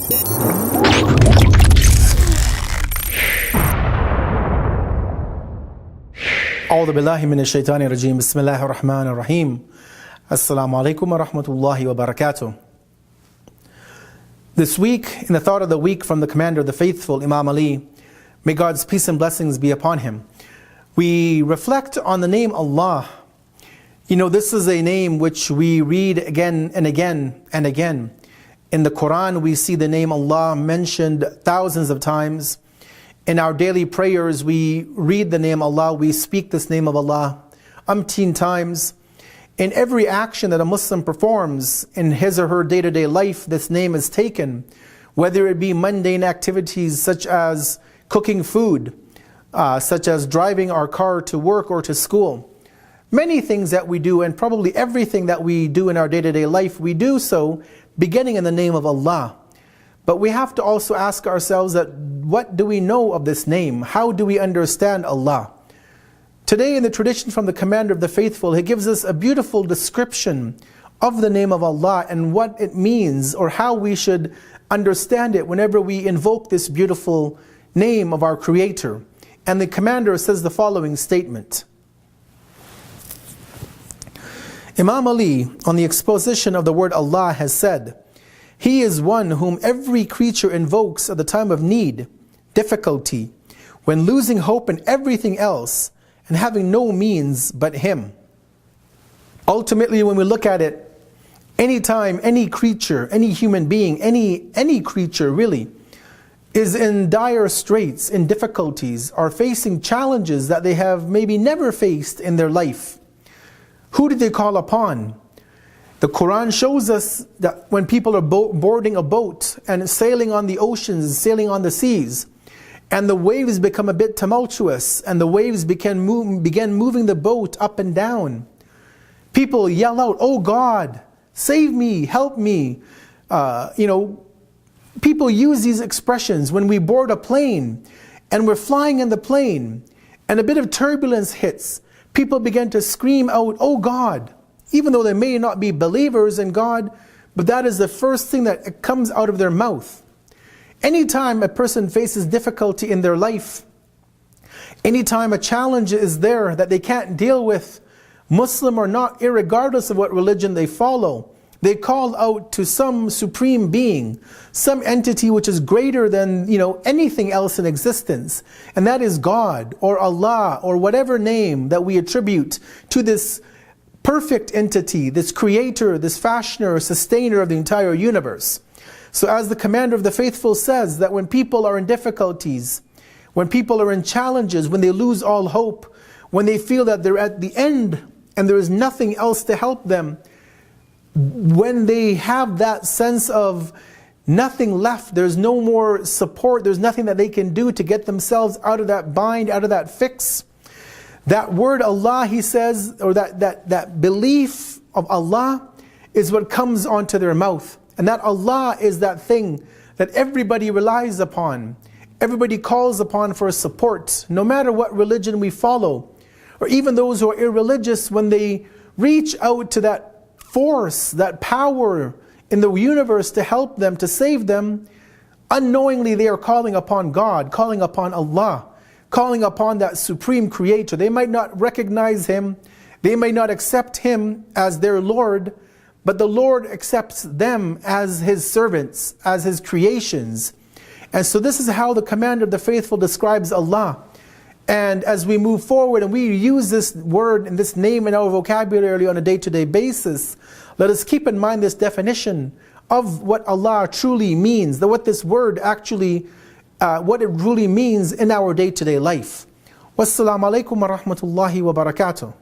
أعوذ بالله من الشيطان الرجيم بسم الله الرحمن الرحيم Assalamu alaikum wa rahmatullahi wa barakatuh. This week, in the thought of the week from the commander of the faithful, Imam Ali, may God's peace and blessings be upon him, we reflect on the name Allah. You know, this is a name which we read again and again and again. In the Quran, we see the name Allah mentioned thousands of times. In our daily prayers, we read the name Allah, we speak this name of Allah umpteen times. In every action that a Muslim performs in his or her day-to-day life, this name is taken. Whether it be mundane activities such as cooking food, such as driving our car to work or to school. Many things that we do, and probably everything that we do in our day-to-day life, we do so beginning in the name of Allah. But we have to also ask ourselves that what do we know of this name? How do we understand Allah? Today in the tradition from the commander of the faithful, he gives us a beautiful description of the name of Allah and what it means or how we should understand it whenever we invoke this beautiful name of our Creator. And the commander says the following statement. Imam Ali, on the exposition of the word Allah, has said, He is one whom every creature invokes at the time of need, difficulty, when losing hope in everything else, and having no means but Him. Ultimately, when we look at it, anytime any creature, any human being, any creature really, is in dire straits, in difficulties, are facing challenges that they have maybe never faced in their life, who do they call upon? The Quran shows us that when people are boarding a boat and sailing on the oceans, sailing on the seas, and the waves become a bit tumultuous, and the waves began moving the boat up and down. People yell out, "Oh God, save me, help me." People use these expressions when we board a plane and we're flying in the plane and a bit of turbulence hits. People begin to scream out, "Oh God," even though they may not be believers in God, but that is the first thing that comes out of their mouth. Anytime a person faces difficulty in their life, anytime a challenge is there that they can't deal with, Muslim or not, irregardless of what religion they follow, they call out to some supreme being, some entity which is greater than anything else in existence, and that is God or Allah or whatever name that we attribute to this perfect entity, this creator, this fashioner, sustainer of the entire universe. So as the commander of the faithful says, that when people are in difficulties, when people are in challenges, when they lose all hope, when they feel that they're at the end and there is nothing else to help them, when they have that sense of nothing left, there's no more support, there's nothing that they can do to get themselves out of that bind, out of that fix, that word Allah, he says, or that belief of Allah is what comes onto their mouth. And that Allah is that thing that everybody relies upon, everybody calls upon for support, no matter what religion we follow. Or even those who are irreligious, when they reach out to that force, that power in the universe to help them, to save them, unknowingly they are calling upon God, calling upon Allah, calling upon that supreme creator. They might not recognize Him, they may not accept Him as their Lord, but the Lord accepts them as His servants, as His creations. And so this is how the commander of the faithful describes Allah. And as we move forward and we use this word and this name in our vocabulary on a day-to-day basis, let us keep in mind this definition of what Allah truly means, what this word actually, what it really means in our day-to-day life. Wassalamu alaikum wa rahmatullahi wa barakatuh.